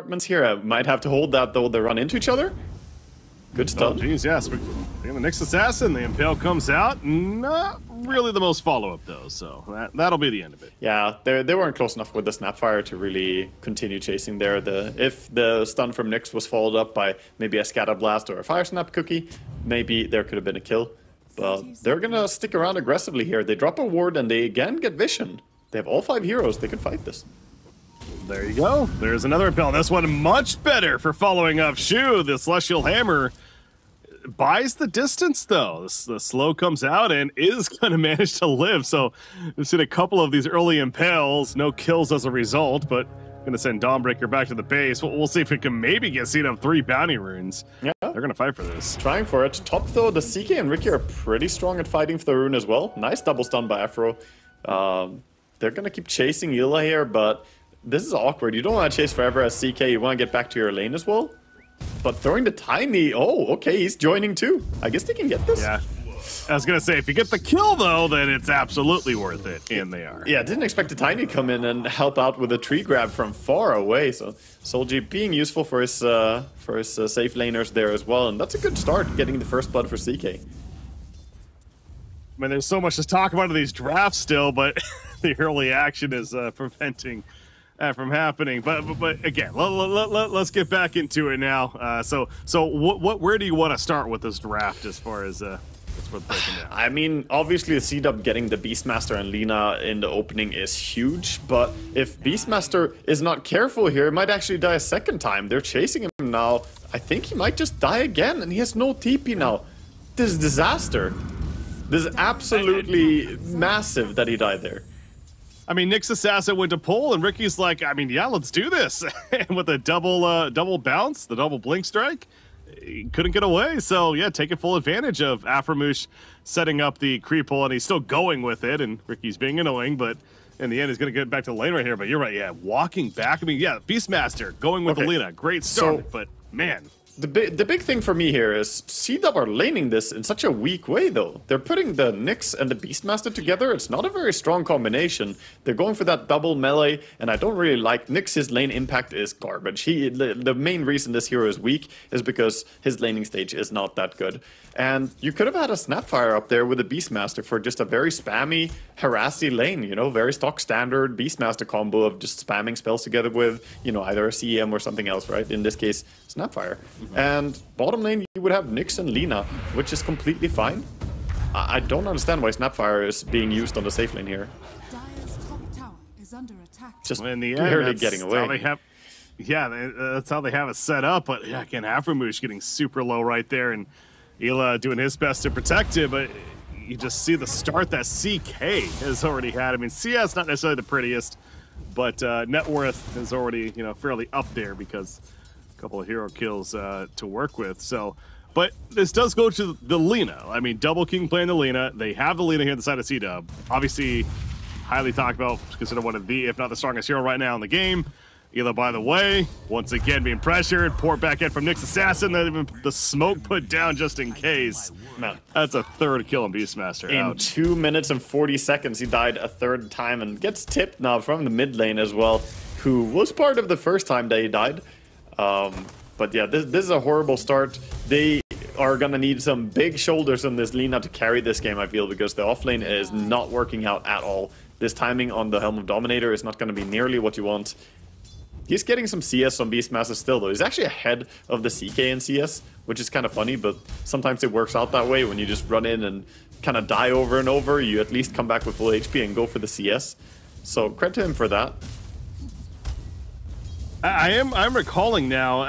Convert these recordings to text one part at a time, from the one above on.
compartments here. I might have to hold that though. They run into each other. Good stun. Oh, geez, yes. The Nyx Assassin, the Impale comes out. Not really the most follow-up, though, so that'll be the end of it. Yeah, they weren't close enough with the Snapfire to really continue chasing there. If the stun from Nyx was followed up by maybe a Scatter Blast or a Fire Snap Cookie, maybe there could have been a kill. But they're going to stick around aggressively here. They drop a ward and they again get Vision. They have all 5 heroes. They can fight this. There you go. There's another Impale. This one much better for following up Shu. The Celestial Hammer buys the distance, though. The slow comes out and is going to manage to live. So we've seen a couple of these early Impales. No kills as a result, but going to send Dawnbreaker back to the base. We'll see if it can maybe get CDUB 3 bounty runes. Yeah. They're going to fight for this. Trying for it. Top, though, the CK and Ricky are pretty strong at fighting for the rune as well. Nice double stun by Afro. They're going to keep chasing Ila here, but this is awkward. You don't want to chase forever as CK. You want to get back to your lane as well. But throwing the Tiny... Oh, okay, he's joining too. I guess they can get this. Yeah. I was going to say, if you get the kill, though, then it's absolutely worth it. And they are. Yeah, didn't expect the Tiny to come in and help out with a tree grab from far away. So Solji being useful for his safe laners there as well. And that's a good start, getting the first blood for CK. I mean, there's so much to talk about in these drafts still, but the early action is preventing that from happening. But again, let's get back into it now. So where do you want to start with this draft as far as what's worth breaking down? I mean, obviously the CDUB getting the Beastmaster and Lina in the opening is huge, but if Beastmaster is not careful here, it might actually die a second time. They're chasing him now. I think he might just die again, and he has no TP now. This is disaster. This is absolutely massive that he died there. I mean, Nyx Assassin went to pull, and Ricky's like, I mean, yeah, let's do this. And with a double bounce, the double blink strike, he couldn't get away. So, yeah, taking full advantage of Aframoosh setting up the creep pull, and he's still going with it, and Ricky's being annoying, but in the end, he's going to get back to the lane right here. But you're right, yeah, walking back. I mean, yeah, Beastmaster going with Alina. Great start, but, man... The big thing for me here is CDUB are laning this in such a weak way, though. They're putting the Nyx and the Beastmaster together. It's not a very strong combination. They're going for that double melee, and I don't really like Nyx. His lane impact is garbage. The main reason this hero is weak is because his laning stage is not that good. And you could have had a Snapfire up there with a Beastmaster for just a very spammy, harassy lane, you know, very stock standard Beastmaster combo of just spamming spells together with, you know, either a CEM or something else, right? In this case, Snapfire. And bottom lane, you would have Nyx and Lina, which is completely fine. I don't understand why Snapfire is being used on the safe lane here. Just in the end, barely getting away. That's how they have it set up. But yeah, again, Aframoosh getting super low right there, and Ila doing his best to protect it. But you just see the start that CK has already had. I mean, CS not necessarily the prettiest, but net worth is already, you know, fairly up there because couple of hero kills to work with. So, but this does go to the Lina. I mean, Double King playing the Lina. They have the Lina here on the side of CDUB. Obviously, highly talked about, considered one of the, if not the strongest hero right now in the game. Ila, by the way, once again being pressured. Port back in from Nyx Assassin. Then even the smoke put down just in case. Man, that's a third kill on Beastmaster. In 2 minutes and 40 seconds, he died a third time and gets tipped now from the mid lane as well, who was part of the first time that he died. But yeah, this is a horrible start. They are gonna need some big shoulders on this Lina to carry this game, I feel, because the offlane is not working out at all. This timing on the Helm of Dominator is not gonna be nearly what you want. He's getting some CS on Beastmaster still, though. He's actually ahead of the CK in CS, which is kind of funny, but sometimes it works out that way. When you just run in and kind of die over and over, you at least come back with full HP and go for the CS. So credit to him for that. I'm recalling now,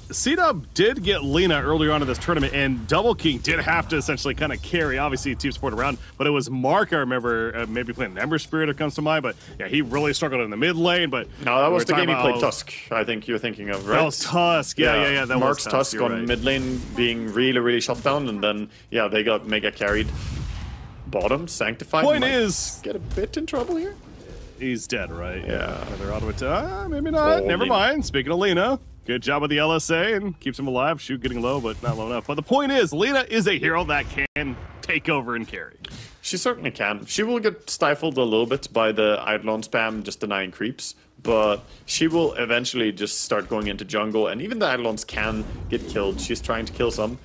CDUB did get Lina earlier on in this tournament, and Double King did have to essentially kind of carry, obviously, team support around, but it was Mark, I remember, maybe playing Ember Spirit, it comes to mind, but yeah, he really struggled in the mid lane, but... No, that was the game he played Tusk, I think you're thinking of, right? That was Tusk, yeah, that Mark's was Tusk on mid lane being really shut down, and then, yeah, they got mega carried. Bottom, Sanctified point is... get a bit in trouble here? He's dead, right? Yeah. They're auto attack. Maybe not. Never mind. Speaking of Lina, good job with the LSA and keeps him alive. Shoot getting low, but not low enough. But the point is, Lina is a hero that can take over and carry. She certainly can. She will get stifled a little bit by the Eidolon spam, just denying creeps. But she will eventually just start going into jungle, and even the Eidolons can get killed. She's trying to kill some.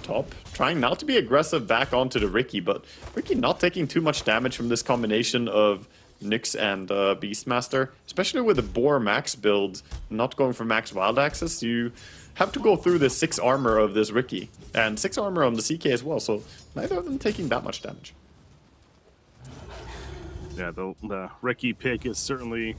Top, trying not to be aggressive back onto the Riki, but Riki not taking too much damage from this combination of Nyx and Beastmaster. Especially with the Boar max build, not going for max wild access, you have to go through the 6 armor of this Riki. And 6 armor on the CK as well, so neither of them taking that much damage. Yeah, the Riki pick is certainly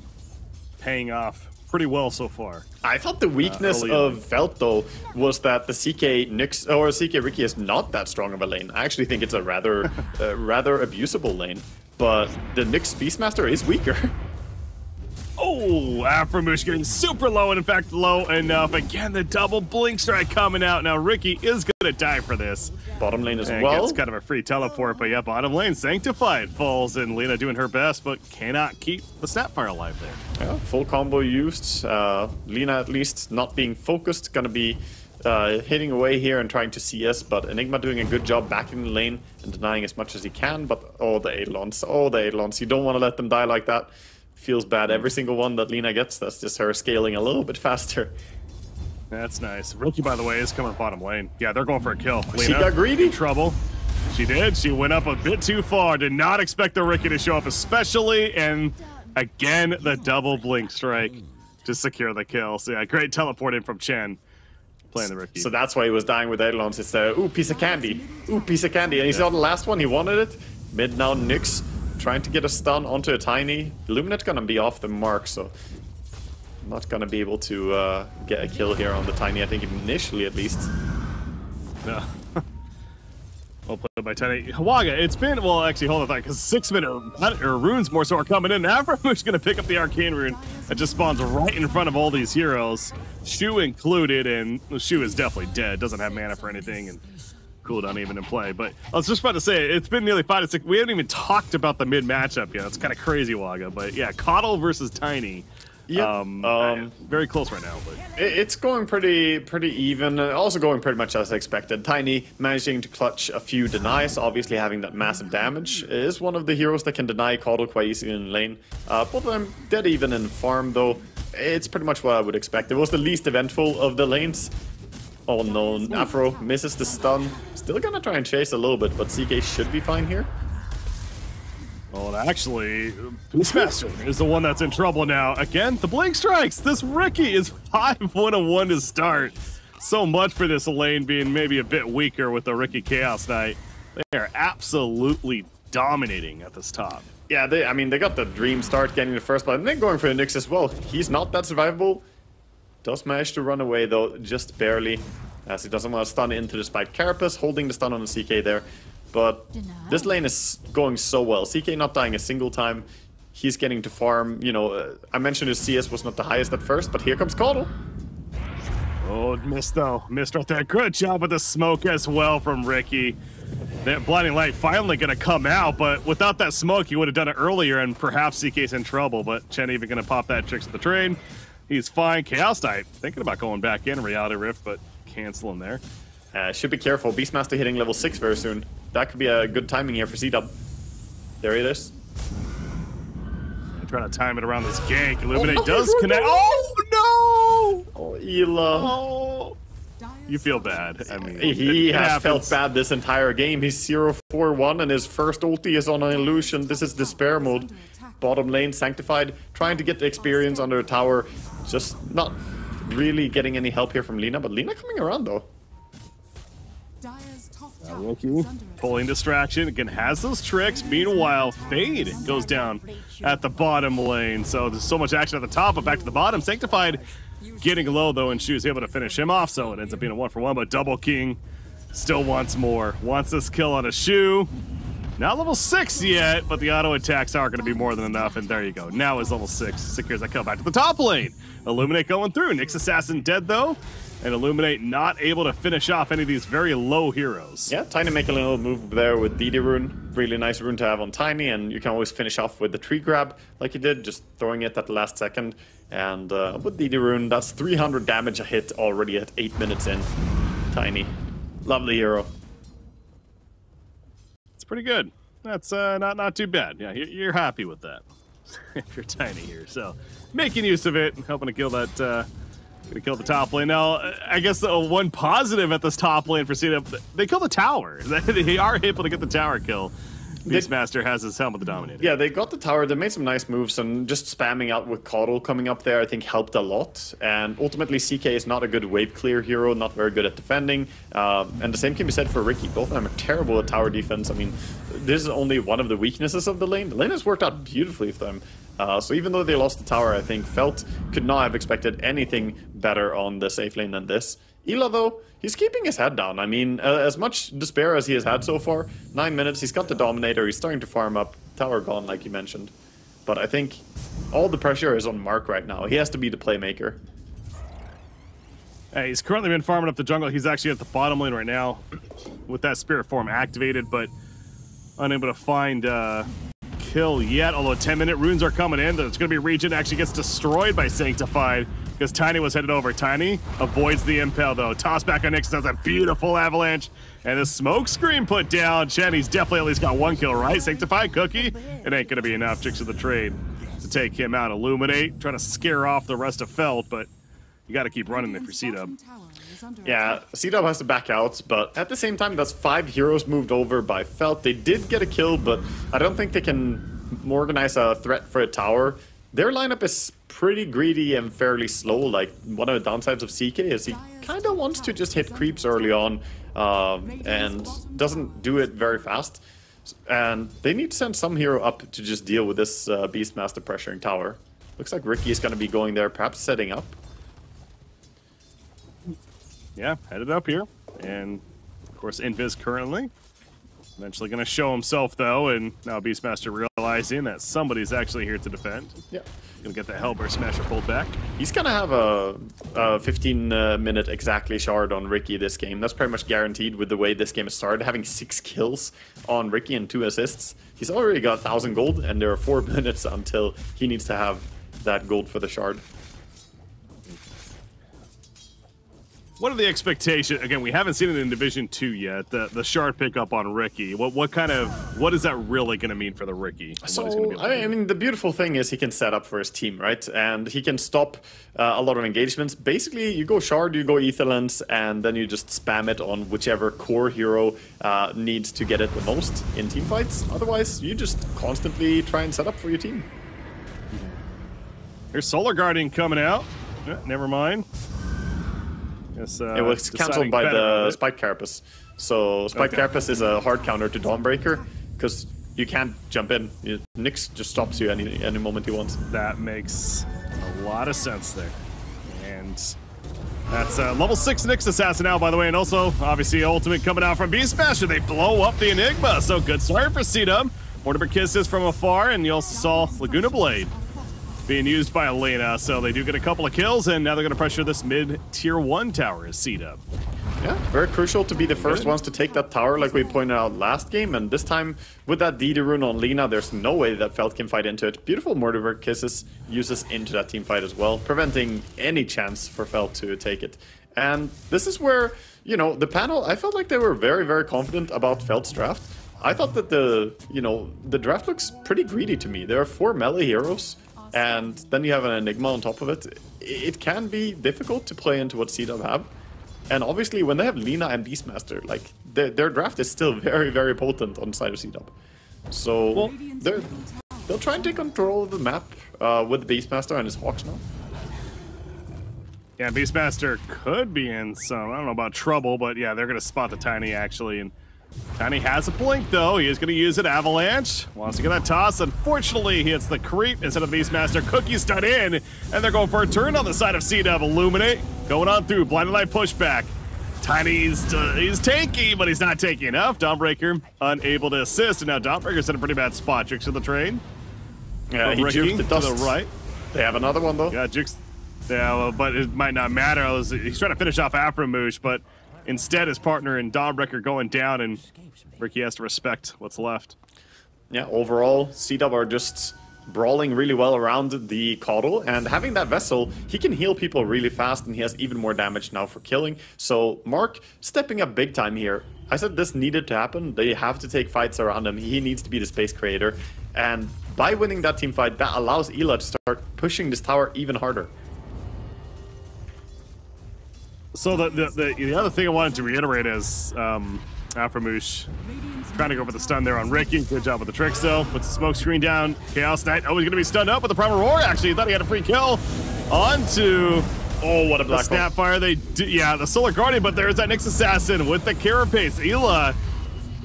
paying off pretty well so far. I thought the weakness of Felt, though, was that the CK Nyx or CK Riki is not that strong of a lane. I actually think it's a rather abusable lane, but the Nyx Beastmaster is weaker. Oh, Afromush getting super low, and in fact low enough. Again, the double blink strike coming out. Now Riki is gonna die for this. Bottom lane as and well. It's kind of a free teleport, but yeah, bottom lane Sanctified falls, and Lina doing her best, but cannot keep the Snapfire alive there. Yeah, full combo used. Lina at least not being focused, gonna be hitting away here and trying to CS, but Enigma doing a good job back in the lane and denying as much as he can. But oh, the Eidolons, you don't want to let them die like that. Feels bad. Every single one that Lina gets, that's just her scaling a little bit faster. That's nice. Rookie, by the way, is coming bottom lane. Yeah, they're going for a kill. Lina, she got greedy. in trouble. She did. She went up a bit too far. Did not expect the Riki to show up, especially, and again, the double blink strike to secure the kill. So yeah, great teleport in from Chen, playing the Riki. So that's why he was dying with Eidolons. It's ooh, piece of candy. Ooh, piece of candy. And he saw the last one, he wanted it. Mid now, Nyx trying to get a stun onto a Tiny. Illuminate's gonna be off the mark, so not gonna be able to get a kill here on the Tiny, I think initially at least. No. Well played by Tiny. Hawaga, it's been, well actually hold on, because 6-minute runes more so are coming in. Afromush's gonna pick up the Arcane Rune that just spawns right in front of all these heroes, Shu included, and Shu is definitely dead, doesn't have mana for anything, and cooldown even in play. But I was just about to say, it's been nearly 5 to 6. We haven't even talked about the mid matchup yet. It's kind of crazy, Waga. But yeah, Coddle versus Tiny. Yeah, very close right now. But it's going pretty even. Also going pretty much as expected. Tiny managing to clutch a few denies. Obviously having that massive damage is one of the heroes that can deny Coddle quite easily in lane. Both of them dead even in farm though. It's pretty much what I would expect. It was the least eventful of the lanes. Oh no, Afro misses the stun. Still gonna try and chase a little bit, but CK should be fine here. Well, actually, Beastmaster is the one that's in trouble now. Again, the blink strikes. This Riki is 5-1-1 to start. So much for this lane being maybe a bit weaker with the Riki Chaos Knight. They are absolutely dominating at this top. Yeah, I mean, they got the dream start getting the first blood, and then going for the Nyx as well. He's not that survivable. Does manage to run away though, just barely, as he doesn't want to stun into the Spike Carapace, holding the stun on the CK there. But this lane is going so well. CK not dying a single time. He's getting to farm, you know, I mentioned his CS was not the highest at first, but here comes Coddle. Oh, missed though. Missed right there. Good job with the smoke as well from Riki. That Blinding Light finally going to come out, but without that smoke, he would have done it earlier, and perhaps CK's in trouble, but Chen even going to pop that Tricks of the Trade. He's fine. Chaos Knight thinking about going back in Reality Rift, but canceling there. Should be careful. Beastmaster hitting level 6 very soon. That could be a good timing here for CDUB. There it is. Trying to time it around this gank. Illuminate does connect. Oh no! Oh, Ela. Oh. You feel bad. I mean, he has felt bad this entire game. He's 0-4-1 and his first ulti is on an illusion. This is despair mode. Bottom lane Sanctified, trying to get the experience under a tower. Just not really getting any help here from Lina, but Lina coming around though. Rookie pulling distraction, again has those tricks. Meanwhile, Fade goes down at the bottom lane. So there's so much action at the top, but back to the bottom. Sanctified getting low though, and Shu's able to finish him off. So it ends up being a 1-for-1, but Double King still wants more. Wants this kill on a Shu. Not level 6 yet, but the auto attacks are going to be more than enough, and there you go. Now is level 6. Secures that kill back to the top lane. Illuminate going through. Nyx Assassin dead though, and Illuminate not able to finish off any of these very low heroes. Yeah, Tiny making a little move there with DD Rune. Really nice rune to have on Tiny, and you can always finish off with the tree grab like he did, just throwing it at the last second. And with DD Rune, that's 300 damage a hit already at 8 minutes in. Tiny. Lovely hero. It's pretty good. That's not too bad. Yeah, you're happy with that if you're Tiny here. So making use of it and helping to kill that. Gonna kill the top lane. Now, I guess the one positive at this top lane for CDUB, they kill the tower. They are able to get the tower kill. Beastmaster has his helmet, the Dominator. Yeah, they got the tower. They made some nice moves, and just spamming out with Coddle coming up there, I think, helped a lot. And ultimately, CK is not a good wave clear hero, not very good at defending. And the same can be said for Ricky. Both of them are terrible at tower defense. I mean, this is only one of the weaknesses of the lane. The lane has worked out beautifully for them. So even though they lost the tower, I think Felt could not have expected anything better on the safe lane than this. Ela, though, he's keeping his head down. I mean, as much despair as he has had so far, 9 minutes, he's got the Dominator, he's starting to farm up, tower gone, like you mentioned. But I think all the pressure is on Mark right now. He has to be the playmaker. Hey, he's currently been farming up the jungle. He's actually at the bottom lane right now with that Spirit Form activated, but unable to find kill yet, although 10-minute runes are coming in. There's going to be Regen, actually gets destroyed by Sanctified because Tiny was headed over. Tiny avoids the impale, though. Toss back on Nix, does a beautiful avalanche, and a smoke screen put down. He's definitely at least got one kill, right? Sanctified Cookie? It ain't going to be enough. Tricks of the trade to take him out. Illuminate, trying to scare off the rest of Felt, but you got to keep running if you're CDUB. Yeah, CDUB has to back out, but at the same time, that's 5 heroes moved over by Felt. They did get a kill, but I don't think they can organize a threat for a tower. Their lineup is pretty greedy and fairly slow. Like, one of the downsides of CK is he kind of wants to just hit creeps early on and doesn't do it very fast. And they need to send some hero up to just deal with this Beastmaster pressuring tower. Looks like Ricky is going to be going there, perhaps setting up. Yeah, headed up here. And, of course, Invis currently. Eventually going to show himself, though, and now Beastmaster realizing that somebody's actually here to defend. Yeah. Going to get that Hellbear Smasher pulled back. He's going to have a 15-minute exactly shard on Ricky this game. That's pretty much guaranteed with the way this game has started. Having 6 kills on Ricky and 2 assists. He's already got 1,000 gold, and there are 4 minutes until he needs to have that gold for the shard. What are the expectations? Again, we haven't seen it in Division 2 yet. The shard pickup on Ricky. What is that really going to mean for the Ricky? So, I mean, the beautiful thing is he can set up for his team, right? And he can stop a lot of engagements. Basically, you go shard, you go Aetherlens, and then you just spam it on whichever core hero needs to get it the most in team fights. Otherwise, you just constantly try and set up for your team. Here's Solar Guardian coming out. Never mind. It was cancelled by the Spike Carapace. So Spike Carapace is a hard counter to Dawnbreaker because you can't jump in. Nyx just stops you any moment he wants. That makes a lot of sense there. And that's level 6 Nyx Assassin now, by the way. And also, obviously, Ultimate coming out from Beastmaster. They blow up the Enigma. So good start for CDUB. Mortimer Kisses from afar. And you also saw Laguna Blade being used by Elena, so they do get a couple of kills, and now they're going to pressure this mid-tier 1 tower as CDUB. Yeah, very crucial to be the first ones to take that tower like we pointed out last game, and this time with that DD rune on Lena, there's no way that Felt can fight into it. Beautiful Mortimer Kisses uses into that team fight as well, preventing any chance for Felt to take it. And this is where, you know, the panel, I felt like they were very, very confident about Felt's draft. I thought that the draft looks pretty greedy to me. There are 4 melee heroes, and then you have an Enigma on top of it. It can be difficult to play into what CDUB have. And obviously, when they have Lena and Beastmaster, like, their draft is still very, very potent on the side of CDUB. So, they'll try and take control of the map with the Beastmaster and his Hawks now. Yeah, Beastmaster could be in some, I don't know about trouble, but yeah, they're going to spot the Tiny, actually, and Tiny has a blink, though. He is going to use it. Avalanche wants to get that toss. Unfortunately, he hits the creep instead of Beastmaster. Cookie's done in, and they're going for a turn on the side of CDUB. Illuminate going on through. Blinded Light pushback. Tiny's he's tanky, but he's not taking enough. Dawnbreaker unable to assist, and now Dawnbreaker's in a pretty bad spot. Tricks to the train. Yeah, he juked the dust. To the right. They have another one, though. Yeah, jukes. Yeah, well, but it might not matter. He's trying to finish off Aframoosh, but instead, his partner and Dawnbreaker going down, and Ricky has to respect what's left. Yeah, overall, CDUB are just brawling really well around the Coddle, and having that Vessel, he can heal people really fast, and he has even more damage now for killing. So Mark stepping up big time here. I said this needed to happen. They have to take fights around him. He needs to be the space creator. And by winning that team fight, that allows Ela to start pushing this tower even harder. So the other thing I wanted to reiterate is Aframoosh trying to go for the stun there on Ricky. Good job with the trick still. Puts the smoke screen down. Chaos Knight, oh, he's going to be stunned up with the Primal Roar, actually. He thought he had a free kill. Onto... Oh, what a black Snapfire. Yeah, the Solar Guardian, but there's that Nyx Assassin with the Carapace. Ela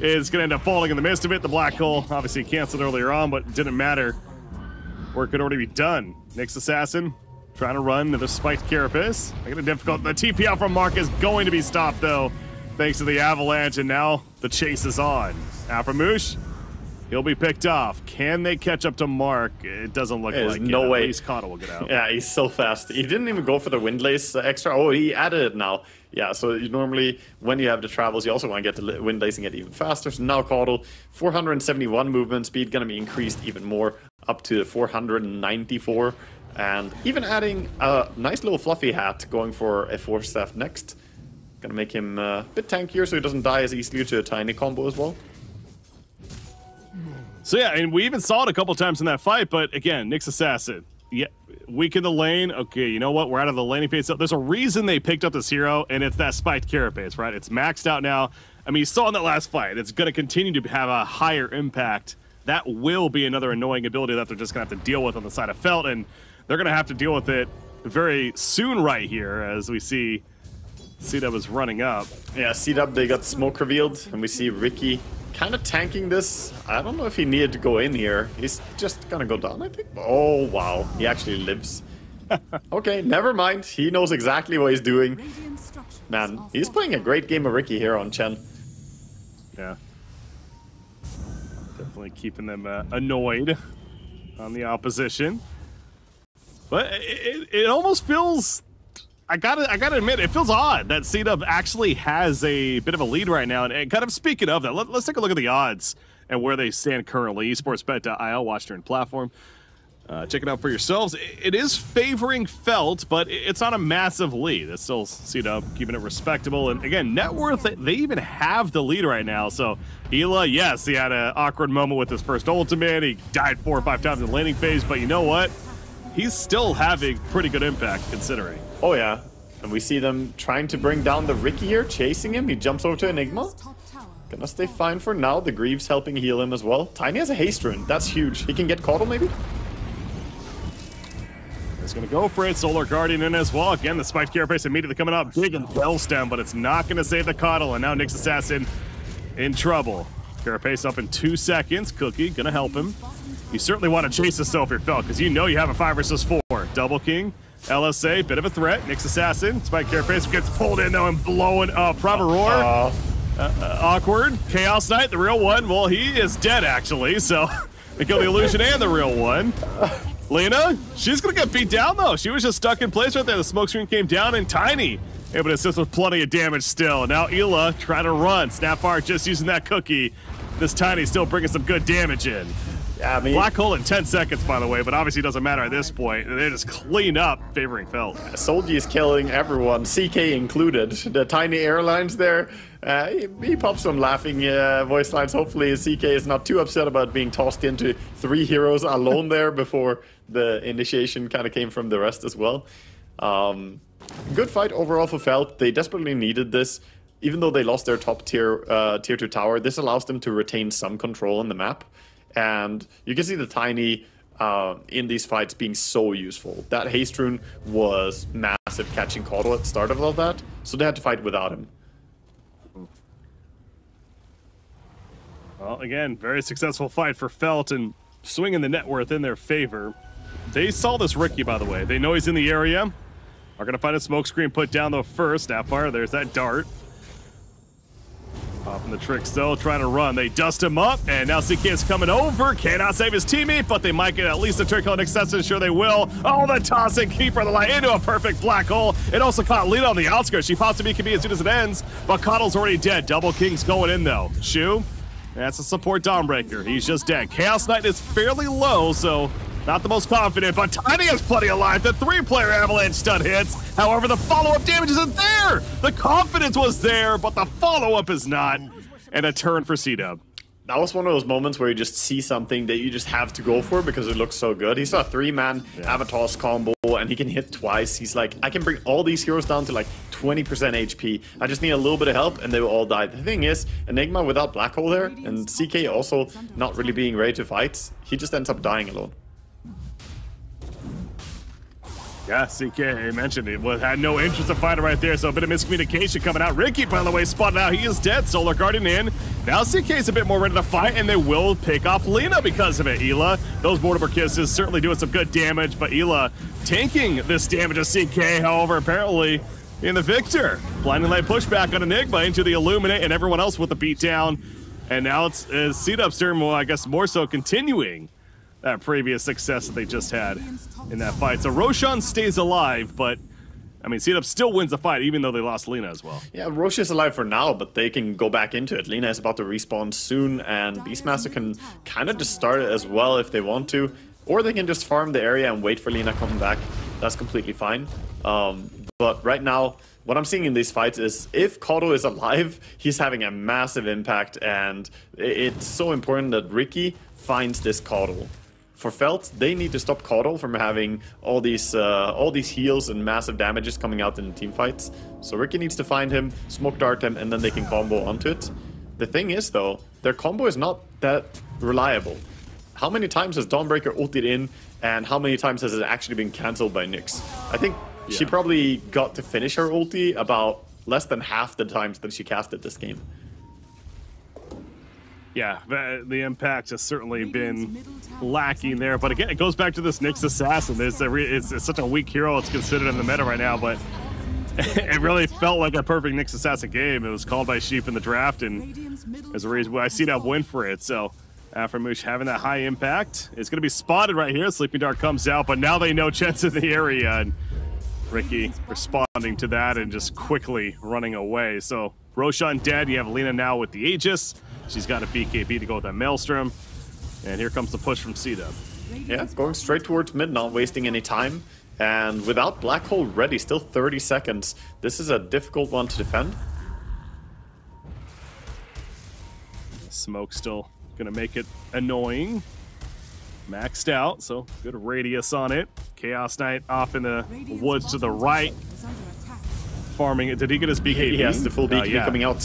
is going to end up falling in the midst of it. The black hole obviously canceled earlier on, but it didn't matter. Work could already be done. Nyx Assassin trying to run to the spiked Carapace. Making it difficult. The TP out from Mark is going to be stopped, though, thanks to the avalanche, and now the chase is on. Aframoosh, he'll be picked off. Can they catch up to Mark? It doesn't look like it. No way. At least Connor will get out. Yeah, he's so fast. He didn't even go for the Windlace extra. Oh, he added it now. Yeah, so you normally, when you have the travels, you also want to get the Windlace and get even faster. So now Caudle, 471 movement speed, going to be increased even more, up to 494. And even adding a nice little fluffy hat, going for a 4-staff next. Going to make him a bit tankier so he doesn't die as easily to a tiny combo as well. So yeah, and we even saw it a couple times in that fight, but again, Nyx Assassin, yeah, weak in the lane. Okay, you know what? We're out of the laning phase. So there's a reason they picked up this hero, and it's that spiked Carapace, right? It's maxed out now. I mean, you saw in that last fight, it's going to continue to have a higher impact. That will be another annoying ability that they're just going to have to deal with on the side of Felt, and they're going to have to deal with it very soon right here as we see CDUB is running up. Yeah, CDUB, they got smoke revealed, and we see Ricky kind of tanking this. I don't know if he needed to go in here. He's just gonna go down, I think. Oh, wow. He actually lives. Okay, never mind. He knows exactly what he's doing. Man, he's playing a great game of Ricky here on Chen. Yeah. Definitely keeping them annoyed on the opposition. But it almost feels... I gotta admit, it feels odd that CDUB actually has a bit of a lead right now. And kind of speaking of that, let's take a look at the odds and where they stand currently. esportsbet.io, watch during platform. Check it out for yourselves. It is favoring Felt, but it's not a massive lead. It's still CDUB keeping it respectable. And again, net worth, they even have the lead right now. So Ela, yes, he had an awkward moment with his first ultimate. He died 4 or 5 times in the laning phase, but you know what? He's still having pretty good impact considering. Oh yeah, and we see them trying to bring down the Ricky here, chasing him. He jumps over to Enigma. Gonna stay fine for now. The Greaves helping heal him as well. Tiny has a haste rune. That's huge. He can get Caudle maybe? He's gonna go for it. Solar Guardian in as well. Again, the spiked Carapace immediately coming up big and well stem, but it's not gonna save the Caudle. And now Nyx Assassin in trouble. Carapace up in 2 seconds. Cookie gonna help him. You certainly want to chase this though if you're Felt, because you know you have a 5 versus 4. Double King. LSA, bit of a threat. Nyx Assassin, Spike Carapace gets pulled in though and blowing up. Primal Roar, awkward. Chaos Knight, the real one. Well, he is dead actually, so they kill the illusion and the real one. Lena, she's gonna get beat down though. She was just stuck in place right there. The smoke screen came down and Tiny able to assist with plenty of damage still. Now Ela trying to run. Snapfire just using that cookie. This Tiny still bringing some good damage in. Yeah, I mean, black hole in 10 seconds, by the way, but obviously it doesn't matter at this point. They just clean up, favoring Felt. Solji is killing everyone, CK included. The Tiny airlines there, he pops some laughing voice lines. Hopefully CK is not too upset about being tossed into 3 heroes alone there before the initiation kind of came from the rest as well. Good fight overall for Felt. They desperately needed this. Even though they lost their top tier 2 tower, this allows them to retain some control on the map. And you can see the Tiny in these fights being so useful. That haste rune was massive, catching Caudle at the start of all that, so they had to fight without him. Well, again, very successful fight for Felt and swinging the net worth in their favor. They saw this Ricky, by the way. They know he's in the area. Are going to find a smoke screen put down though first. Snapfire, there's that dart. Popping the trick still, trying to run. They dust him up, and now CK is coming over. Cannot save his teammate, but they might get at least a trick on Accession. Sure they will. Oh, the tossing keeper the line into a perfect black hole. It also caught Lena on the outskirts. She possibly can be as soon as it ends, but Caudle's already dead. Double King's going in, though. Shu, that's a support Dawnbreaker. He's just dead. Chaos Knight is fairly low, so Not the most confident, but Tiny has plenty of life. The 3-player avalanche stun hits. However, the follow-up damage isn't there. The confidence was there, but the follow-up is not. And a turn for CDUB. That was one of those moments where you just see something that you just have to go for because it looks so good. He saw a 3-man Avatar's combo and he can hit twice. He's like, I can bring all these heroes down to like 20% HP. I just need a little bit of help and they will all die. The thing is, Enigma without Black Hole there and CK also not really being ready to fight, he just ends up dying alone. Yeah, CK mentioned it had no interest in fighting right there, so a bit of miscommunication coming out. Ricky, by the way, spotted out. He is dead. Solar Guardian in. Now CK's a bit more ready to fight, and they will pick off Lina because of it. Ela, those Mortimer Kisses certainly doing some good damage, but Ela tanking this damage of CK, however, apparently in the victor. Blinding Light pushback on Enigma into the Illuminate, and everyone else with the beatdown. And now it's CDUB's turn, well, I guess more so continuing that previous success that they just had in that fight. So Roshan stays alive, but I mean, CDUB still wins the fight, even though they lost Lina as well. Yeah, Roche is alive for now, but they can go back into it. Lina is about to respawn soon, and Beastmaster can kind of just start it as well if they want to, or they can just farm the area and wait for Lina coming back. That's completely fine. But right now, what I'm seeing in these fights is if Kato is alive, he's having a massive impact, and it's so important that Ricky finds this Kato. For Felt, they need to stop Kato from having all these heals and massive damages coming out in the team fights. So Ricky needs to find him, smoke dart him, and then they can combo onto it. The thing is though, their combo is not that reliable. How many times has Dawnbreaker ulted in, and how many times has it actually been cancelled by Nyx? I think she probably got to finish her ulti about less than half the times that she casted this game. Yeah, the impact has certainly been lacking there. But again, it goes back to this Nyx Assassin. It's such a weak hero. It's considered in the meta right now, but it really felt like a perfect Nyx Assassin game. It was called by Sheep in the draft, and as a reason why I see that win for it. So Aframoosh having that high impact. It's going to be spotted right here. Sleeping Dart comes out, but now they know Chet's in the area, and Ricky responding to that and just quickly running away. So Roshan dead. You have Lina now with the Aegis. She's got a BKB to go with that Maelstrom. And here comes the push from CDUB. Yeah, going straight towards mid, not wasting any time. And without Black Hole ready, still 30 seconds. This is a difficult one to defend. Smoke still gonna make it annoying. Maxed out, so good radius on it. Chaos Knight off in the woods to the right. Farming it. Did he get his BKB? He has the full BKB coming out.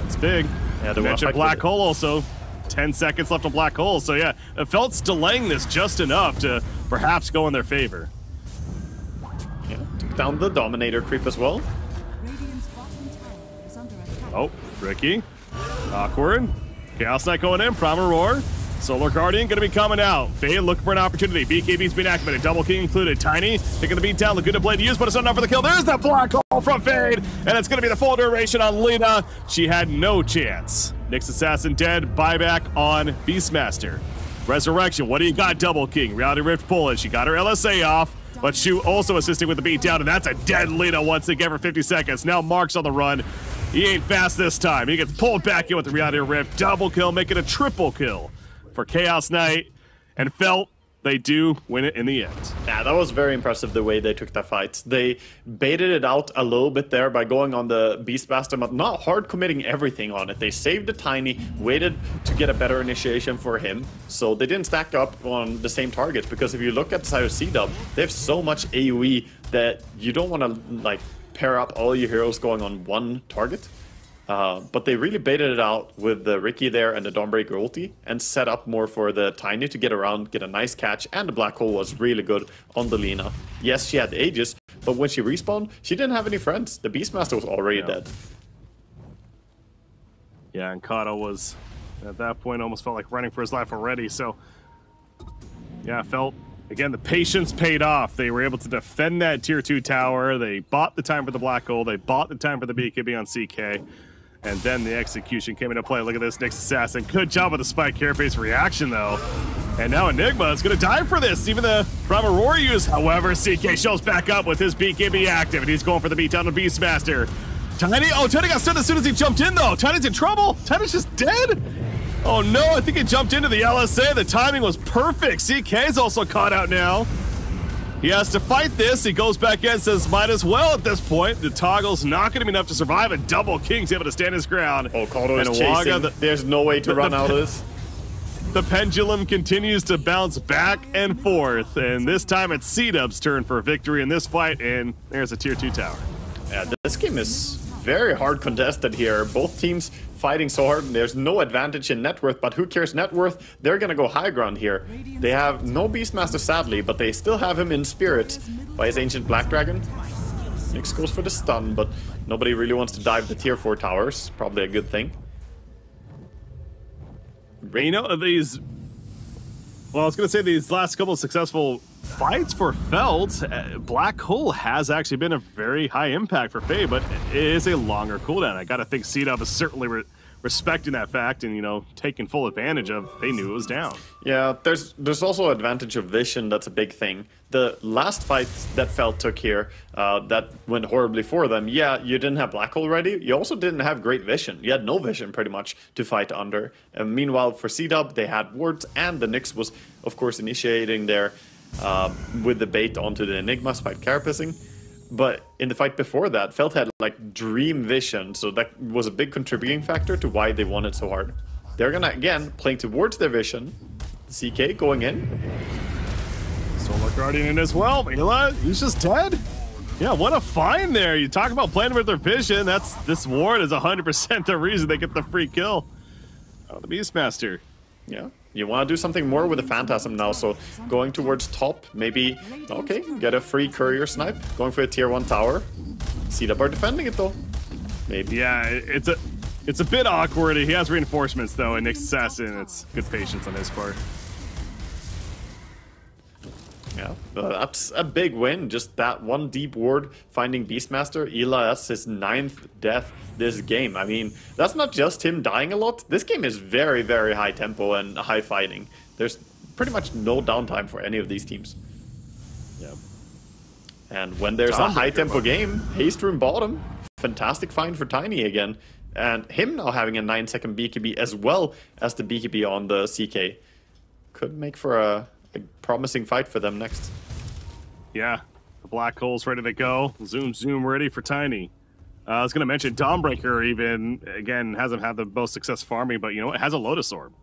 It's big. Yeah, the mentioned Black Hole also. 10 seconds left on Black Hole, so yeah, Felt's delaying this just enough to perhaps go in their favor. Yeah, took down the Dominator creep as well. Oh, Ricky. Awkward. Chaos Knight going in, Primal Roar. Solar Guardian gonna be coming out. Fade looking for an opportunity. BKB's been activated. Double King included. Tiny taking the beat down. Laguna Blade to use, but it's not enough for the kill. There's that Black Hole from Fade, and it's gonna be the full duration on Lina. She had no chance. Nyx Assassin dead. Buyback on Beastmaster. Resurrection. What do you got, Double King? Reality Rift pulling. She got her LSA off, but Shu also assisting with the beat down, and that's a dead Lina once again for 50 seconds. Now Mark's on the run. He ain't fast this time. He gets pulled back in with the Reality Rift. Double kill, making a triple kill for Chaos Knight, and Felt, they do win it in the end. Yeah, that was very impressive the way they took that fight. They baited it out a little bit there by going on the Beastmaster, but not hard committing everything on it. They saved the Tiny, waited to get a better initiation for him, so they didn't stack up on the same targets, because if you look at the side of CDUB, they have so much AoE that you don't want to like pair up all your heroes going on one target. But they really baited it out with the Ricky there and the Dawnbreaker ulti and set up more for the Tiny to get around, get a nice catch, and the Black Hole was really good on the Lina. Yes, she had the Aegis, but when she respawned, she didn't have any friends. The Beastmaster was already dead. Yeah, and Kato was, at that point, almost felt like running for his life already, so yeah, Felt, again, the patience paid off. They were able to defend that tier 2 tower. They bought the time for the Black Hole. They bought the time for the BKB on CK. And then the execution came into play. Look at this, Nyx Assassin. Good job with the spike carapace reaction, though. And now Enigma is going to die for this. Even the Primal Roar use. However, CK shows back up with his BKB active, and he's going for the beatdown of Beastmaster. Tiny, oh, Tiny got stunned as soon as he jumped in, though. Tiny's in trouble. Tiny's just dead. Oh no, I think he jumped into the LSA. The timing was perfect. CK's also caught out now. He has to fight this. He goes back in, says might as well at this point. The toggle's not going to be enough to survive, and Double King's able to stand his ground. Oh, Kato is chasing. There's no way to run out of this. The pendulum continues to bounce back and forth, and this time it's CDUB's turn for a victory in this fight, and there's a tier 2 tower. Yeah, this game is very hard contested here. Both teams fighting so hard, and there's no advantage in net worth, but who cares net worth? They're gonna go high ground here. They have no Beastmaster, sadly, but they still have him in spirit by his Ancient Black Dragon. Nyx goes for the stun, but nobody really wants to dive the tier 4 towers. Probably a good thing. You know, these... Well, I was going to say these last couple of successful fights for Felt, Black Hole has actually been a very high impact for Faye, but it is a longer cooldown. I got to think CDUB is certainly respecting that fact and, you know, taking full advantage of they knew it was down. Yeah, there's also advantage of vision. That's a big thing. The last fight that Felt took here, that went horribly for them. Yeah, you didn't have Black Hole ready. You also didn't have great vision. You had no vision pretty much to fight under. And meanwhile, for CDUB, they had wards, and the Nyx was, of course, initiating their with the bait onto the Enigma spike carapacing. But in the fight before that, Felt had like dream vision, so that was a big contributing factor to why they won it so hard. They're gonna, again, playing towards their vision. CK going in. Solar Guardian in as well. Mila, he's just dead. Yeah, what a find there. You talk about playing with their vision. This ward is 100% the reason they get the free kill. Oh, the Beastmaster. Yeah, you want to do something more with the Phantasm now, so going towards top, maybe, okay, get a free courier snipe, going for a tier 1 tower. CDUB are defending it though. Maybe. Yeah, it's a bit awkward. He has reinforcements though, and Nyx Assassin, it's good patience on his part. Yeah, that's a big win. Just that one deep ward finding Beastmaster. Ela, that's his 9th death this game. I mean, that's not just him dying a lot. This game is very, very high tempo and high fighting. There's pretty much no downtime for any of these teams. Yeah. And when there's a high tempo game, Haste Room bottom. Fantastic find for Tiny again. And him now having a 9-second BKB as well as the BKB on the CK could make for a promising fight for them next. Yeah, the Black Hole's ready to go. Zoom ready for Tiny. I was going to mention Dawnbreaker even, again, hasn't had the most success farming, but you know, it has a Lotus Orb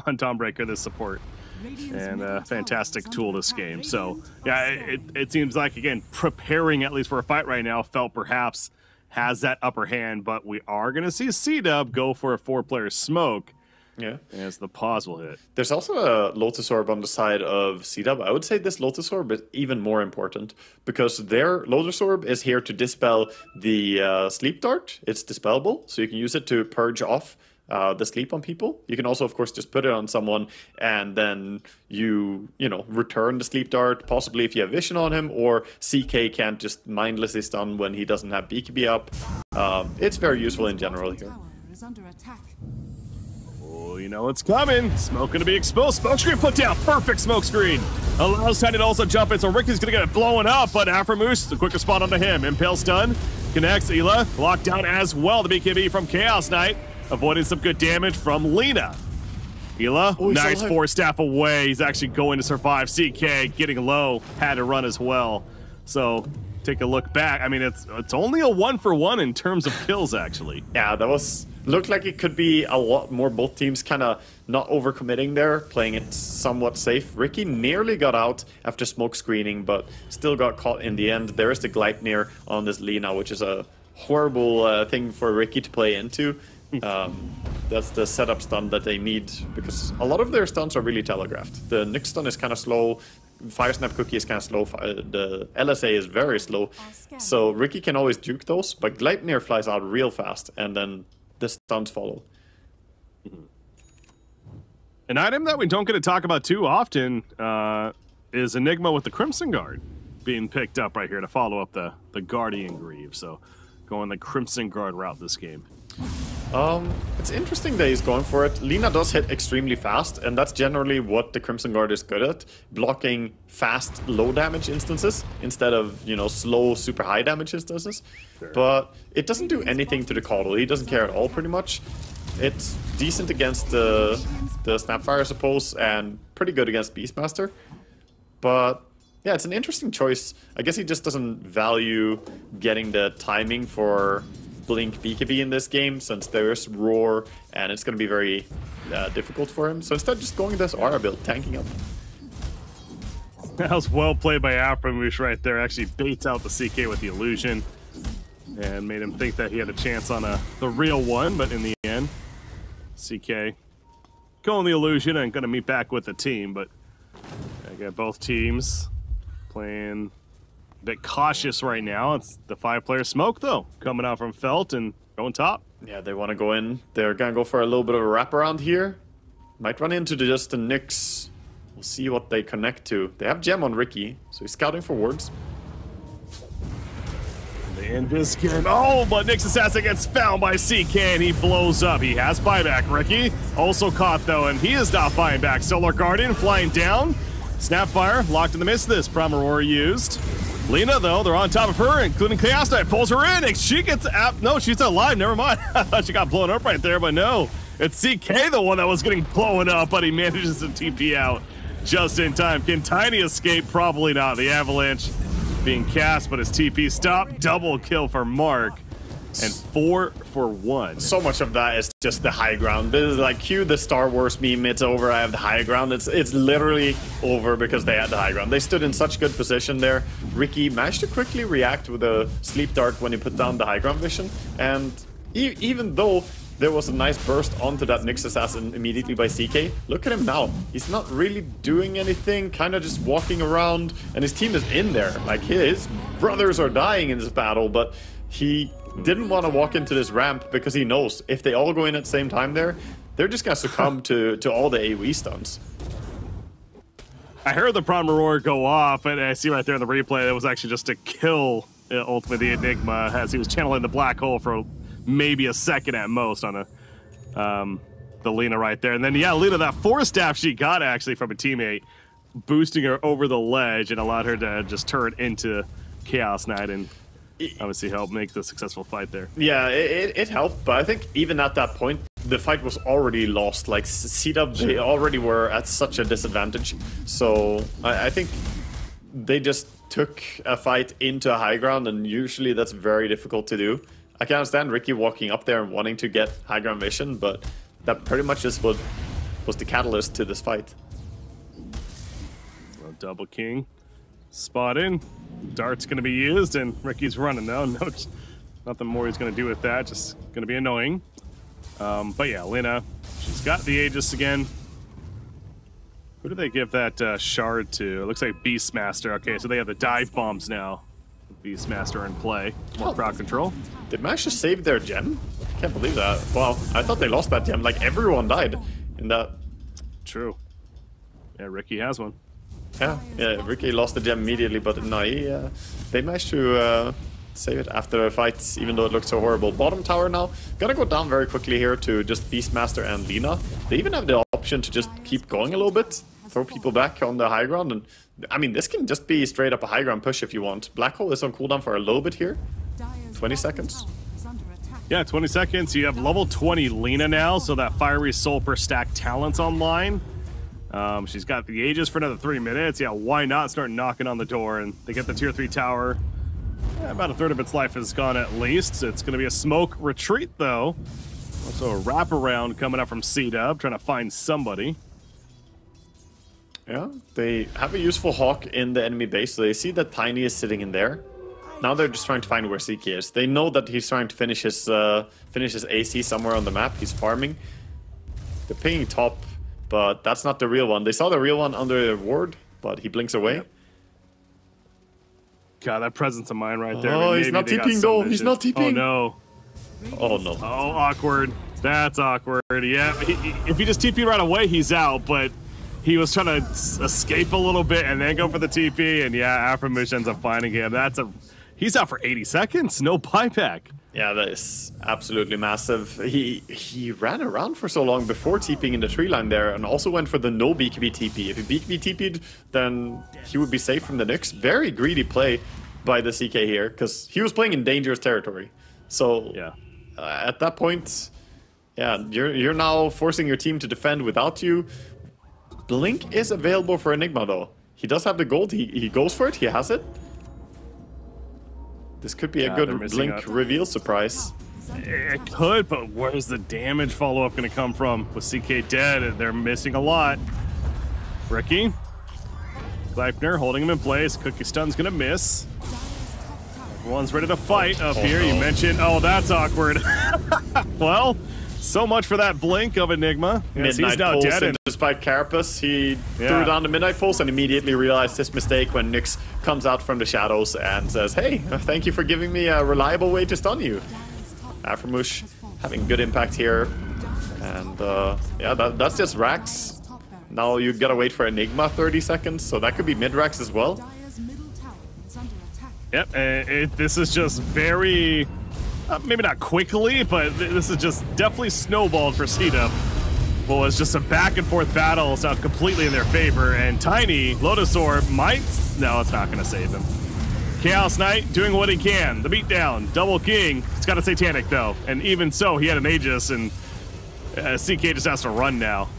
on Dawnbreaker, this support. And a fantastic tool this game. So, yeah, it seems like, again, preparing at least for a fight right now, Felt perhaps has that upper hand, but we are going to see CDUB go for a 4-player smoke. Yeah. As the pause will hit. There's also a Lotus Orb on the side of CDUB. I would say this Lotus Orb is even more important because their Lotus Orb is here to dispel the Sleep Dart. It's dispellable, so you can use it to purge off the sleep on people. You can also, of course, just put it on someone and then you know, return the Sleep Dart, possibly if you have vision on him, or CK can't just mindlessly stun when he doesn't have BKB up. It's very useful in general here. Oh, you know it's coming. Smoke gonna be exposed. Smoke screen put down. Perfect smoke screen. Allows Tiny to also jump in, so Ricky's gonna get it blowing up, but Aframoose, the quickest spot onto him. Impale stun. Connects Ela. Locked down as well. The BKB from Chaos Knight. Avoiding some good damage from Lena. Ela, nice 4-staff away. He's actually going to survive. CK getting low. Had to run as well. So take a look back. I mean, it's only a 1-for-1 in terms of kills, actually. Yeah, that was... Looked like it could be a lot more, both teams kind of not overcommitting there, playing it somewhat safe. Ricky nearly got out after smoke screening, but still got caught in the end. There is the Gleipnir on this Lina, which is a horrible thing for Ricky to play into. That's the setup stun that they need, because a lot of their stuns are really telegraphed. The Nyx stun is kind of slow. Fire Snap Cookie is kind of slow. The LSA is very slow. So Ricky can always juke those, but Gleipnir flies out real fast, and then the stuns follow. An item that we don't get to talk about too often is Enigma with the Crimson Guard being picked up right here to follow up the Guardian Greave. So going the Crimson Guard route this game. It's interesting that he's going for it. Lina does hit extremely fast, and that's generally what the Crimson Guard is good at. Blocking fast, low damage instances instead of, you know, slow, super high damage instances. Sure. But it doesn't do anything to the Caudal. He doesn't care at all, pretty much. It's decent against the Snapfire, I suppose, and pretty good against Beastmaster. But yeah, it's an interesting choice. I guess he just doesn't value getting the timing for Blink BKB in this game, since there's Roar, and it's going to be very difficult for him. So instead, just going this Aura build, tanking up. That was well played by Aframush right there. Actually baits out the CK with the illusion and made him think that he had a chance on the real one, but in the end, CK going the illusion and going to meet back with the team. But I got both teams playing a bit cautious right now. It's the 5-player smoke, though, coming out from Felt and going top. Yeah, they want to go in. They're going to go for a little bit of a wraparound here. Might run into just the Nyx. We'll see what they connect to. They have Gem on Ricky, so he's scouting for wards. They end this game. Oh, but Nyx Assassin gets found by CK and he blows up. He has buyback. Ricky also caught, though, and he is not buying back. Solar Guardian flying down. Snapfire locked in the midst of this. Prime Aurora used. Lina, though, they're on top of her, including Chaos Knight. Pulls her in, and she gets no, she's alive. Never mind. I thought she got blown up right there, but no. It's CK, the one that was getting blown up, but he manages to TP out just in time. Can Tiny escape? Probably not. The Avalanche being cast, but his TP stopped. Double kill for Mark. And 4 for 1. So much of that is just the high ground. This is like, cue the Star Wars meme, it's over, I have the high ground. It's literally over because they had the high ground. They stood in such good position there. Ricky managed to quickly react with a Sleep Dart when he put down the high ground vision. And even though there was a nice burst onto that Nyx Assassin immediately by CK, look at him now. He's not really doing anything, kind of just walking around, and his team is in there. Like, his brothers are dying in this battle, but he didn't want to walk into this ramp because he knows if they all go in at the same time there, they're just going to succumb to all the AoE stuns. I heard the Prime Aurora go off, and I see right there in the replay, it was actually just to kill ultimately the Enigma as he was channeling the black hole for maybe a second at most on the Lina right there. And then, yeah, Lina, that Force Staff she got actually from a teammate, boosting her over the ledge and allowed her to just turn into Chaos Knight and obviously helped make the successful fight there. Yeah, it helped, but I think even at that point, the fight was already lost. Like, CDUB, they already were at such a disadvantage. So I think they just took a fight into a high ground, and usually that's very difficult to do. I can understand Ricky walking up there and wanting to get high ground vision, but that pretty much is what was the catalyst to this fight. Well, double king. Spot in. Dart's going to be used, and Ricky's running, though. No, nothing more he's going to do with that. Just going to be annoying. But yeah, Lina, she's got the Aegis again. Who do they give that shard to? It looks like Beastmaster. Okay, so they have the dive bombs now. Beastmaster in play. More crowd control. They managed to save their gem? I can't believe that. Wow, I thought they lost that gem. Like, everyone died in that. True. Yeah, Ricky has one. Yeah, Ricky lost the gem immediately, but no, they managed to save it after the fight, even though it looked so horrible. Bottom tower now, gonna go down very quickly here to just Beastmaster and Lina. They even have the option to just keep going a little bit, throw people back on the high ground, and I mean, this can just be straight up a high ground push if you want. Black Hole is on cooldown for a little bit here. 20 seconds. Yeah, 20 seconds. You have level 20 Lina now, so that Fiery Soul per stack talent's online. She's got the Aegis for another 3 minutes. Yeah, why not start knocking on the door? And they get the tier 3 tower. Yeah, about a third of its life is gone at least. It's going to be a smoke retreat, though. Also a wraparound coming up from CDUB, trying to find somebody. Yeah, they have a useful Hawk in the enemy base, so they see that Tiny is sitting in there. Now they're just trying to find where CK is. They know that he's trying to finish his AC somewhere on the map. He's farming. They're pinging top, but that's not the real one. They saw the real one under the ward, but he blinks away. Yep. God, that presence of mind right there. Oh, I mean, he's not TPing though. He's not TPing. Oh no. Oh no. Oh, awkward. That's awkward. Yeah, if he just TP'd right away, he's out, but he was trying to escape a little bit and then go for the TP, and yeah, Aframush ends up finding him. He's out for 80 seconds. No buyback. Yeah, that is absolutely massive. He ran around for so long before TPing in the tree line there, and also went for the no BKB TP. If he BKB TP'd, then he would be safe from the Nyx. Very greedy play by the CK here, because he was playing in dangerous territory. So yeah, at that point, Yeah, you're now forcing your team to defend without you. Blink is available for Enigma though. He does have the gold. He goes for it. He has it. This could be a good Blink reveal surprise. It could, but where's the damage follow-up going to come from? With CK dead, they're missing a lot. Ricky. Gleipnir holding him in place. Cookie Stun's going to miss. Everyone's ready to fight up here. You mentioned, oh, that's awkward. Well, so much for that blink of Enigma. Yes, he's now dead. And despite Carapace, he threw down the Midnight Pulse and immediately realized his mistake when Nyx comes out from the shadows and says, hey, thank you for giving me a reliable way to stun you. Aframush having good impact here. And yeah, that's just Rax. Now you gotta wait for Enigma 30 seconds, so that could be mid-Rax as well. Yep, this is just very, maybe not quickly, but this is just definitely snowballed for CDUB. What was just a back and forth battle, it's now completely in their favor, and Tiny, Lotus Orb might, no, it's not gonna save him. Chaos Knight doing what he can, the beatdown, Double King, it's got a Satanic though, and even so, he had an Aegis, and CK just has to run now.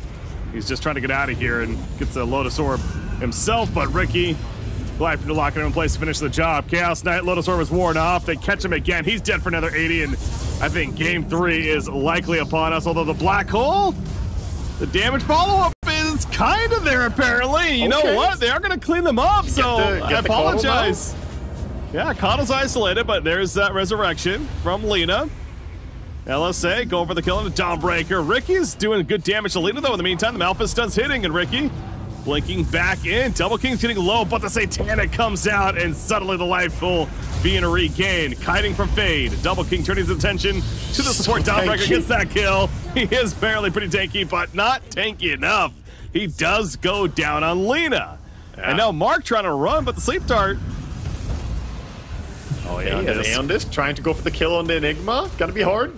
He's just trying to get out of here and gets the Lotus Orb himself, but Ricky, Gleipnir locking him in place to finish the job. Chaos Knight, Lotus Orb is worn off. They catch him again. He's dead for another 80, and I think game 3 is likely upon us. Although the Black Hole, the damage follow-up is kind of there apparently. You know what? They are going to clean them up, so I apologize. Yeah, Coddle's isolated, but there's that resurrection from Lina. LSA going for the kill on the Dawnbreaker. Ricky's doing good damage to Lina, though. In the meantime, the Malphite stun's hitting, and Ricky blinking back in. Double King's getting low, but the Satanic comes out, and suddenly the life pool being regained. Kiting from Fade. Double King turning his attention to the support. Dawnbreaker gets that kill. He is barely pretty tanky, but not tanky enough. He does go down on Lina. Yeah. And now Mark trying to run, but the Sleep Dart. Oh, yeah. Aeon trying to go for the kill on the Enigma. Gotta be hard.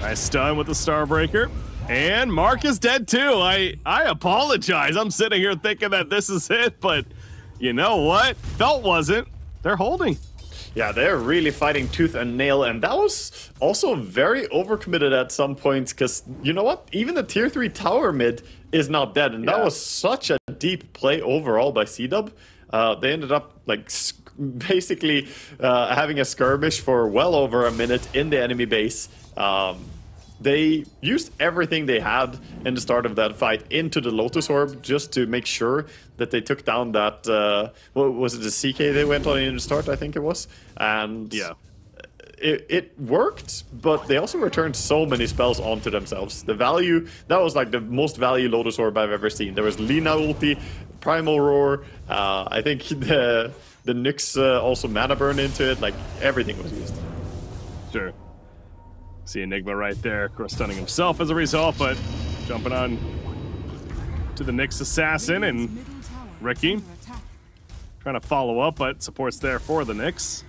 Nice stun with the Starbreaker. And Mark is dead too. I apologize. I'm sitting here thinking that this is it, but you know what? Felt wasn't. They're holding. Yeah, they're really fighting tooth and nail, and that was also very overcommitted at some points, because you know what? Even the tier 3 tower mid is not dead, and that was such a deep play overall by CDUB. They ended up like basically having a skirmish for well over a minute in the enemy base. They used everything they had in the start of that fight into the Lotus Orb just to make sure that they took down that, what was it, the CK they went on in the start, I think it was. And yeah, it worked, but they also returned so many spells onto themselves. The value, that was like the most value Lotus Orb I've ever seen. There was Lina ulti, Primal Roar, I think the Nyx also mana burn into it, like everything was used. Sure. See Enigma right there, of course stunning himself as a result, but jumping on to the Nyx Assassin, and Ricky trying to follow up, but support's there for the Nyx.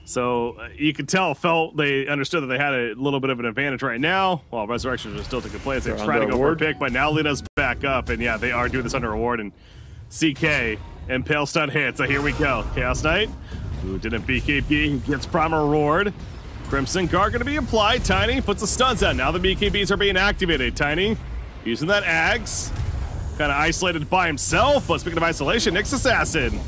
So you could tell, they understood that they had a little bit of an advantage right now, while Resurrections are still taking place. They're trying to go for a pick, but now Lina's back up, and yeah, they are doing this under reward, and CK and Pale Stun hit, so here we go. Chaos Knight, who didn't BKB, gets Primal Reward. Crimson Guard going to be applied. Tiny puts the stuns out. Now the BKBs are being activated. Tiny using that Ags. Kind of isolated by himself, but speaking of isolation, Nyx Assassin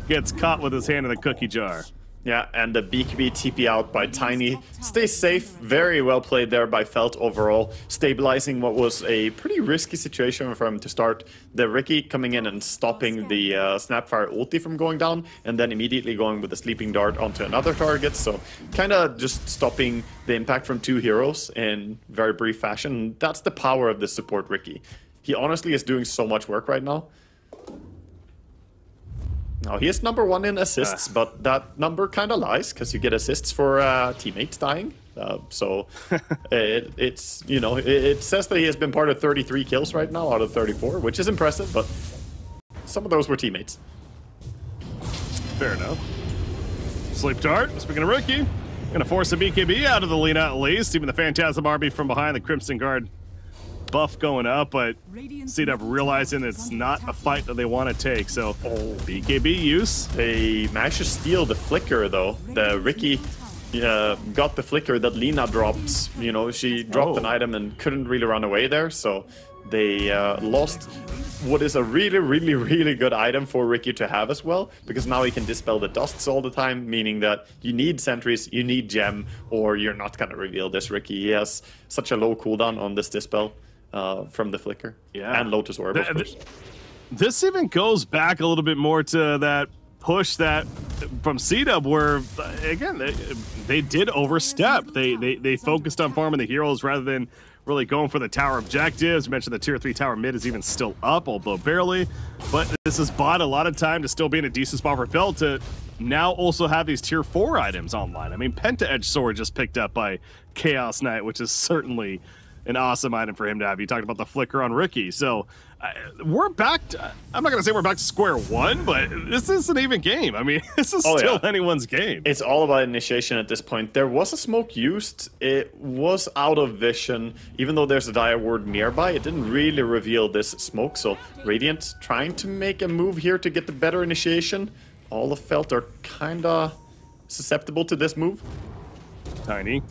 gets caught with his hand in the cookie jar. Yeah, and the BKB TP out by Tiny. Stays safe. Very well played there by Felt overall. Stabilizing what was a pretty risky situation for him to start. The Ricky coming in and stopping the Snapfire ulti from going down, and then immediately going with the Sleeping Dart onto another target. So kind of just stopping the impact from 2 heroes in very brief fashion. That's the power of the support Ricky. He honestly is doing so much work right now. Now, he is #1 in assists, but that number kind of lies, because you get assists for teammates dying. So it's, you know, it says that he has been part of 33 kills right now out of 34, which is impressive, but some of those were teammates. Fair enough. Sleep Dart, speaking of Ricky, gonna force a BKB out of the Lina at least. Even the Phantasm RB from behind, the Crimson Guard buff going up, but CDUB realizing it's not a fight that they want to take, so BKB use. They managed to steal the Flicker though. The Ricky got the flicker that Lina dropped. You know, she dropped an item and couldn't really run away there, so they lost what is a really, really, really good item for Ricky to have as well, because now he can dispel the dusts all the time, meaning that you need sentries, you need gem, or you're not gonna reveal this Ricky. He has such a low cooldown on this dispel from the flicker, and Lotus Orb, of course. This even goes back a little bit more to that push that from CDUB, where again they did overstep. They focused on farming the heroes rather than really going for the tower objectives. You mentioned the tier 3 tower mid is even still up, although barely. But this has bought a lot of time to still be in a decent spot for Felt to now also have these tier 4 items online. I mean, Penta Edge Sword just picked up by Chaos Knight, which is certainly an awesome item for him to have. You talked about the flicker on Ricky. So we're back to, I'm not going to say we're back to square one, but this is an even game. I mean, this is still anyone's game. It's all about initiation at this point. There was a smoke used. It was out of vision. Even though there's a dire ward nearby, it didn't really reveal this smoke. So Radiant trying to make a move here to get the better initiation. All of Felt are kind of susceptible to this move. Tiny.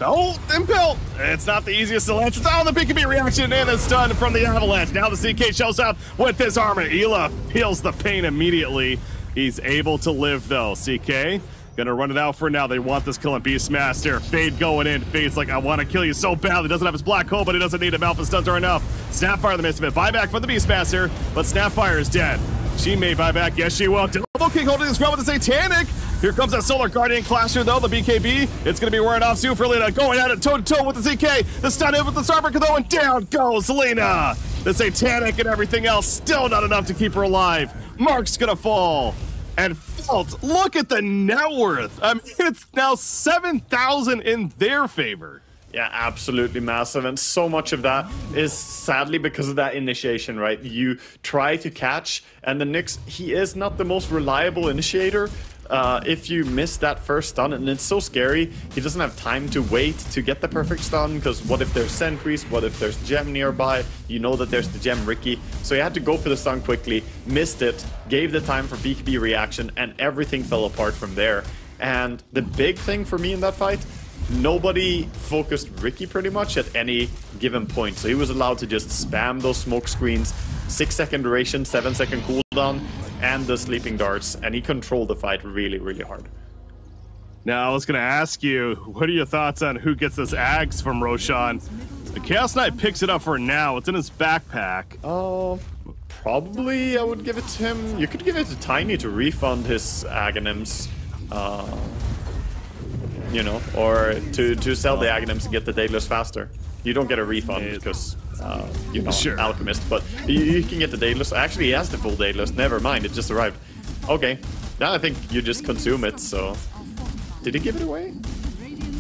Oh, Impel! It's not the easiest to launch. Oh, the BKB reaction and the stun from the Avalanche. Now the CK shows up with his armor. Ela feels the pain immediately. He's able to live, though. CK gonna run it out for now. They want this kill on Beastmaster. Fade going in. Fade's like, I want to kill you so badly. Doesn't have his black hole, but he doesn't need him. Alpha stuns are enough. Snapfire in the midst of it. Buyback for the Beastmaster, but Snapfire is dead. She may buy back. Yes, she will. Double King holding his ground with the Satanic. Here comes that Solar Guardian Clasher, though. The BKB. It's going to be wearing off soon for Lina. Going at it toe-to-toe with the ZK. The stun in with the Starbucker, though, and down goes Lina. The Satanic and everything else still not enough to keep her alive. Mark's going to fall. And Felt, look at the net worth. I mean, it's now 7,000 in their favor. Yeah, absolutely massive, and so much of that is sadly because of that initiation, right? You try to catch, and the Nyx, he is not the most reliable initiator. If you miss that first stun, and it's so scary, he doesn't have time to wait to get the perfect stun, because what if there's sentries, what if there's gem nearby, you know that there's the gem Ricky, so he had to go for the stun quickly, missed it, gave the time for BKB reaction, and everything fell apart from there. And the big thing for me in that fight, nobody focused Ricky pretty much at any given point, so he was allowed to just spam those smoke screens, 6-second duration, 7-second cooldown, and the sleeping darts, and he controlled the fight really, really hard. Now, I was going to ask you, what are your thoughts on who gets this Ags from Roshan? The Chaos Knight picks it up for now. It's in his backpack. Probably I would give it to him. You could give it to Tiny to refund his Aghanims. You know, or to sell the Aghanims to get the Daedalus faster. You don't get a refund because you're not an alchemist, but you can get the Daedalus. Actually, he has the full Daedalus. Never mind, it just arrived. Okay, now I think you just consume it, so... Did he give it away?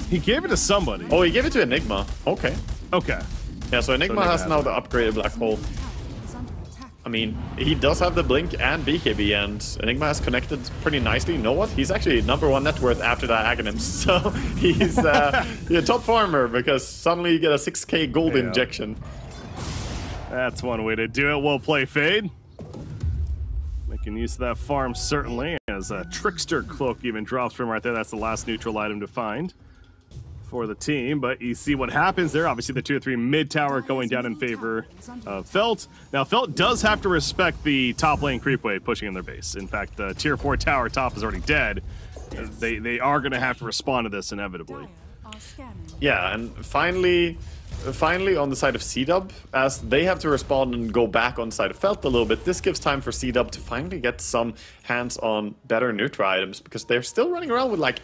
He gave it to somebody. Oh, he gave it to Enigma. Okay. Okay. Yeah, so Enigma has now the upgraded black hole. I mean, he does have the Blink and BKB, and Enigma has connected pretty nicely. You know what? He's actually #1 net worth after that Aghanims. So he's a top farmer because suddenly you get a 6k gold injection. That's one way to do it. We'll play Fade. Making use of that farm, certainly, as a Trickster Cloak even drops from right there. That's the last neutral item to find for the team, but you see what happens there. Obviously, the tier 3 mid tower going down in favor of Felt. Now, Felt does have to respect the top lane creep wave pushing in their base. In fact, the tier 4 tower top is already dead. They are going to have to respond to this inevitably. Yeah, and finally on the side of CDUB, as they have to respond and go back on the side of Felt a little bit, this gives time for CDUB to finally get some hands on better neutral items, because they're still running around with like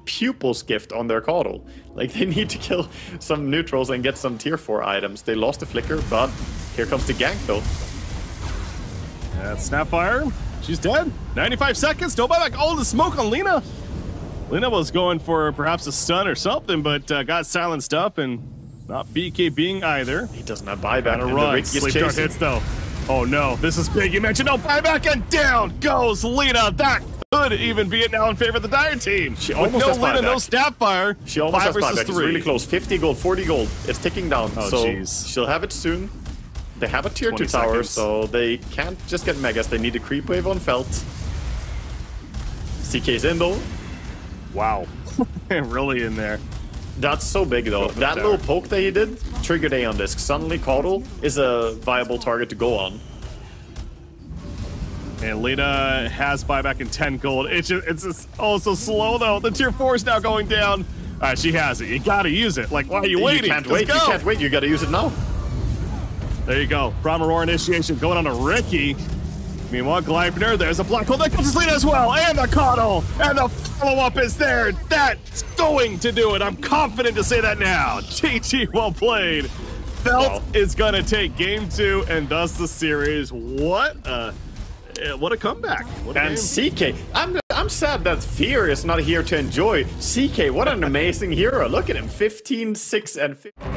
Pupil's Gift on their Caudal. Like, they need to kill some neutrals and get some tier 4 items. They lost the flicker, but here comes the gank though. That's Snapfire. She's dead. 95 seconds. No buyback. Oh, the smoke on Lina. Lina was going for perhaps a stun or something, but got silenced up, and not BKBing either. He doesn't have buyback. And run. Sleep dart hits though. Oh no, this is big. You mentioned no buyback, and down goes Lina. That could even be it now in favor of the Dire team. She almost has Lina, buyback. No Snapfire. She almost has buyback. It's really close. 50 gold, 40 gold. It's ticking down. Oh, so geez. She'll have it soon. They have a tier 2 tower, seconds. so they can't just get megas. They need a creep wave on Felt. CK's in though. Wow. Really in there. That's so big though. That little poke that he did triggered A on disc. Suddenly Caudle is a viable target to go on. And Lita has buyback in 10 gold. It's just oh so slow though. The tier 4 is now going down. She has it. You gotta use it. Like, why are you waiting? You can't wait. You can't wait. You gotta use it now. There you go. Brahma Roar initiation going on to Ricky. Meanwhile, Gleipnir, there's a black hole that comes to Lita as well, and the Caudle, and the follow-up is there. That's going to do it. I'm confident to say that now. GG, well played. Felt is gonna take game 2 and thus the series. What a comeback. What a and game. CK, I'm sad that Fear is not here to enjoy. CK, what an amazing hero. Look at him, 15, 6, and 15.